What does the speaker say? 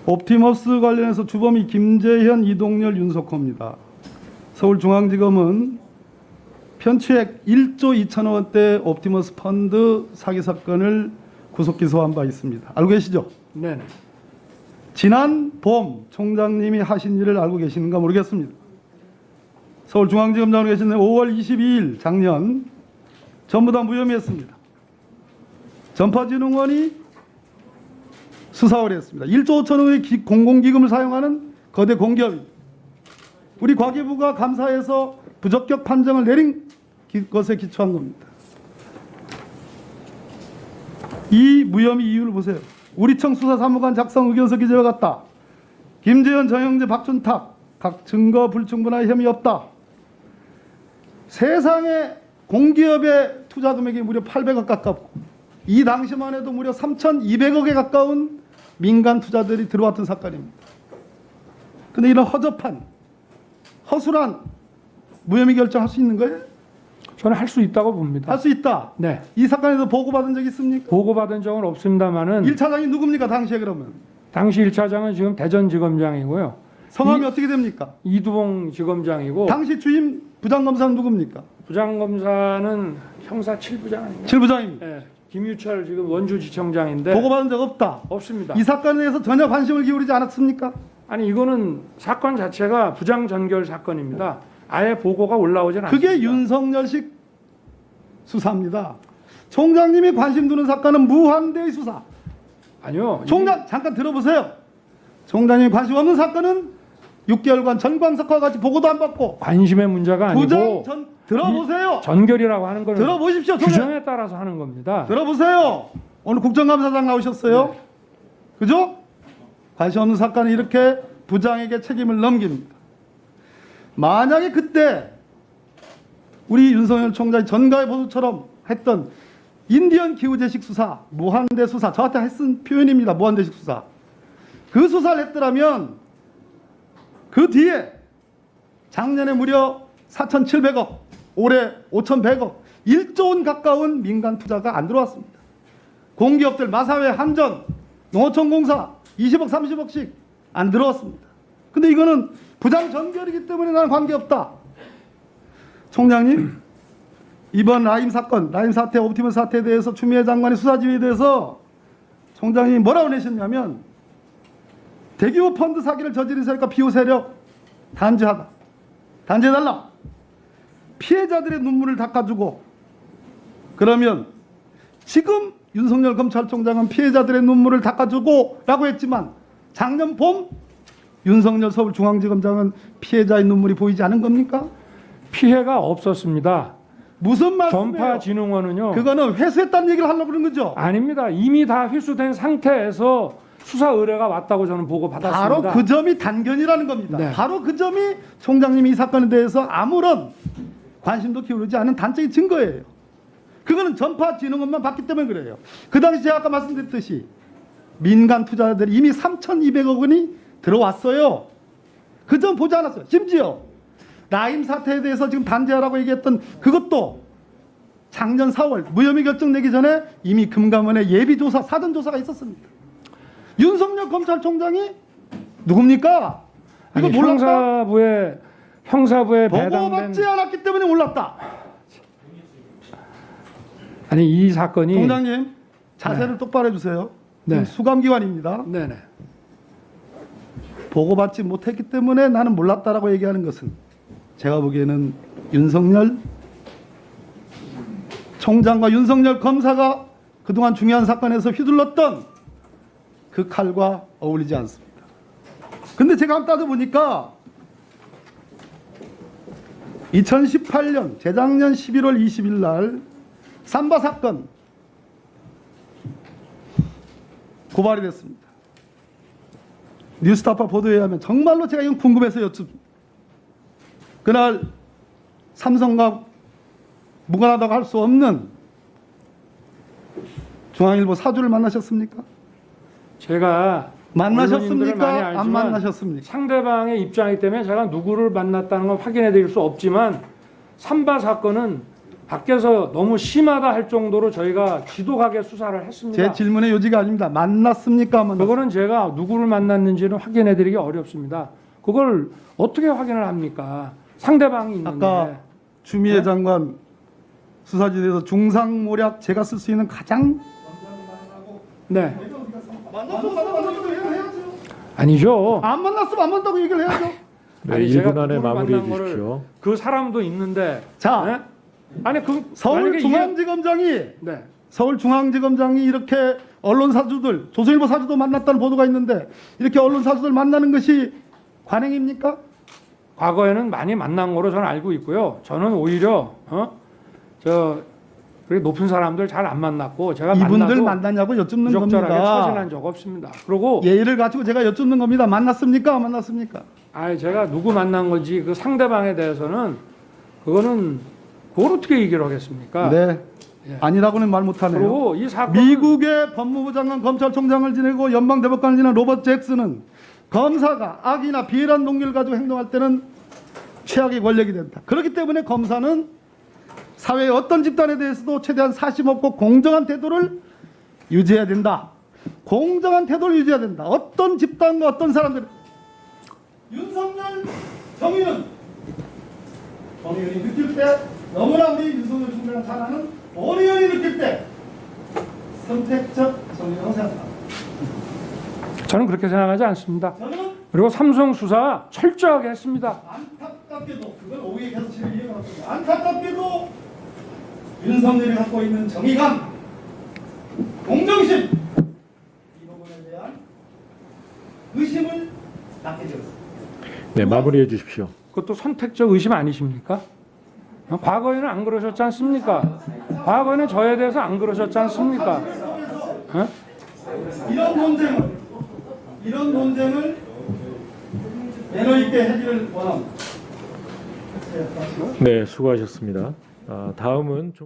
옵티머스 관련해서 주범이 김재현, 이동열, 윤석호입니다. 서울중앙지검은 편취액 1조 2천억 원대 옵티머스 펀드 사기 사건을 구속 기소한 바 있습니다. 알고 계시죠? 네. 지난 봄 총장님이 하신 일을 알고 계시는가 모르겠습니다. 서울중앙지검장으로 계신 5월 22일 작년 전부 다 무혐의했습니다. 전파진흥원이 수사를 했습니다. 1조 5천억의 공공기금을 사용하는 거대 공기업입니다. 우리 과기부가 감사해서 부적격 판정을 내린 것에 기초한 겁니다. 이 무혐의 이유를 보세요. 우리청 수사사무관 작성 의견서 기재와 같다. 김재현, 정영재, 박준탁 각 증거 불충분한 혐의 없다. 세상에 공기업의 투자 금액이 무려 800억 가깝고 이 당시만 해도 무려 3,200억에 가까운 민간 투자들이 들어왔던 사건입니다. 그런데 이런 허접한 허술한 무혐의 결정할 수 있는 거예요? 저는 할 수 있다고 봅니다. 할 수 있다. 네. 이 사건에서 보고받은 적 있습니까? 보고받은 적은 없습니다만은 1차장이 누굽니까? 당시에 그러면. 당시 1차장은 지금 대전지검장이고요. 성함이 어떻게 됩니까? 이두봉 지검장이고 당시 주임 부장검사는 누굽니까? 부장검사는 형사 7부장 아닌가요? 7부장입니다. 네. 김유철 지금 원주지청장인데 보고받은 적 없다. 없습니다. 이 사건에 대해서 전혀 관심을 기울이지 않았습니까? 아니 이거는 사건 자체가 부장 전결 사건입니다. 아예 보고가 올라오진 않습니다. 그게 윤석열식 수사입니다. 총장님이 관심 두는 사건은 무한대의 수사. 아니요. 총장 잠깐 들어보세요. 총장님이 관심 없는 사건은 6개월간 전광석과 같이 보고도 안 받고 관심의 문제가 아니고 부장 들어보세요. 전결이라고 하는 걸 들어보십시오. 규정에 따라서 하는 겁니다. 들어보세요. 오늘 국정감사장 나오셨어요. 네. 그죠? 관심 없는 사건은 이렇게 부장에게 책임을 넘깁니다. 만약에 그때 우리 윤석열 총장이 전가의 보수처럼 했던 인디언 기후재식 수사, 무한대 수사, 저한테 했은 표현입니다. 무한대식 수사. 그 수사를 했더라면 그 뒤에 작년에 무려 4,700억, 올해 5,100억, 1조 원 가까운 민간 투자가 안 들어왔습니다. 공기업들 마사회, 한전, 농어촌공사 20억, 30억씩 안 들어왔습니다. 근데 이거는 부장 전결이기 때문에 나는 관계없다. 총장님, 이번 라임 사건, 라임 사태, 옵티머스 사태에 대해서 추미애 장관의 수사 지휘에 대해서 총장님이 뭐라고 내셨냐면 대기업 펀드 사기를 저지른 세력과 비호 세력 단죄하다. 단죄해달라. 피해자들의 눈물을 닦아주고 그러면 지금 윤석열 검찰총장은 피해자들의 눈물을 닦아주고 라고 했지만 작년 봄 윤석열 서울중앙지검장은 피해자의 눈물이 보이지 않은 겁니까? 피해가 없었습니다. 무슨 말씀이에요? 전파진흥원은요. 그거는 회수했다는 얘기를 하려고 그러는 거죠? 아닙니다. 이미 다 회수된 상태에서 수사 의뢰가 왔다고 저는 보고 받았습니다. 바로 그 점이 단견이라는 겁니다. 네. 바로 그 점이 총장님이 이 사건에 대해서 아무런 관심도 기울이지 않은 단적인 증거예요. 그거는 전파진흥원만 봤기 때문에 그래요. 그 당시 제가 아까 말씀드렸듯이 민간 투자자들이 이미 3,200억 원이 들어왔어요. 그 점 보지 않았어요. 심지어 라임 사태에 대해서 지금 단죄하라고 얘기했던 그것도 작년 4월 무혐의 결정 내기 전에 이미 금감원의 예비조사, 사전조사가 있었습니다. 윤석열 검찰총장이 누굽니까? 이거 아니, 몰랐다? 형사부에 배당된 보고받지 않았기 때문에 몰랐다. 아니 이 사건이 총장님 자세를 똑바로 해주세요. 네. 수감기관입니다. 네네. 보고받지 못했기 때문에 나는 몰랐다라고 얘기하는 것은 제가 보기에는 윤석열 총장과 윤석열 검사가 그동안 중요한 사건에서 휘둘렀던 그 칼과 어울리지 않습니다. 근데 제가 한번 따져보니까 2018년 재작년 11월 20일 날 삼바 사건 고발이 됐습니다. 뉴스타파 보도에 의하면 정말로 제가 이건 궁금해서 여쭙습니다. 그날 삼성과 무관하다고 할 수 없는 중앙일보 사주를 만나셨습니까? 제가 만나셨습니까? 안 만나셨습니까? 상대방의 입장이기 때문에 제가 누구를 만났다는 걸 확인해 드릴 수 없지만 삼바 사건은 밖에서 너무 심하다 할 정도로 저희가 지독하게 수사를 했습니다. 제 질문의 요지가 아닙니다. 만났습니까? 안 만났습니까? 그거는 제가 누구를 만났는지는 확인해드리기 어렵습니다. 그걸 어떻게 확인을 합니까? 상대방이 있는데. 아까 추미애 장관 수사지대에서 중상모략 제가 쓸 수 있는 가장 네. 만났으면 해야죠. 아니죠. 안 만났으면 안 만났다고 얘기를 해야죠. 네, 아니, 제가 1분 안에 누구를 마무리해 만난 거를 주십시오. 그 사람도 있는데. 자, 네? 아니 그 만약에 서울중앙지검장이 네. 서울중앙지검장이 이렇게 언론 사주들 조선일보 사주도 만났다는 보도가 있는데 이렇게 언론 사주들 만나는 것이 관행입니까? 과거에는 많이 만난 거로 저는 알고 있고요. 저는 오히려 그렇게 높은 사람들 잘 안 만났고 제가 이분들 만나도 만났냐고 여쭙는 부적절하게 겁니다. 처신한 적 없습니다. 그리고 예의를 갖추고 제가 여쭙는 겁니다. 만났습니까? 안 만났습니까? 제가 누구 만난 건지 그 상대방에 대해서는 그걸 어떻게 얘기를 하겠습니까? 네. 예. 아니라고는 말 못하네요. 그리고 이 사건 미국의 법무부 장관 검찰총장을 지내고 연방대법관을 지낸 로버트 잭슨은 검사가 악이나 비열한 동기를 가지고 행동할 때는 최악의 권력이 된다. 그렇기 때문에 검사는 사회의 어떤 집단에 대해서도 최대한 사심 없고 공정한 태도를 유지해야 된다. 공정한 태도를 유지해야 된다. 어떤 집단과 어떤 사람들 윤석열 정의는 정의원이 느낄 때 너무나 우리 윤석열 총장을 잘 아는 원 의원이 느낄 때 선택적 정의라고 생각합니다. 저는 그렇게 생각하지 않습니다. 저는 그리고 삼성 수사 철저하게 했습니다. 안타깝게도 그건 오후에 계속 제가 이해가 안타깝게도 윤석열이 갖고 있는 정의감, 공정심 이 부분에 대한 의심을 낳게 되었습니다. 네, 마무리해 주십시오. 그것도 선택적 의심 아니십니까? 과거에는 안 그러셨지 않습니까? 과거에는 저에 대해서 안 그러셨지 않습니까? 어? 이런 논쟁을 매너 있게 해지를 원합니다. 네, 수고하셨습니다. 다음은 좀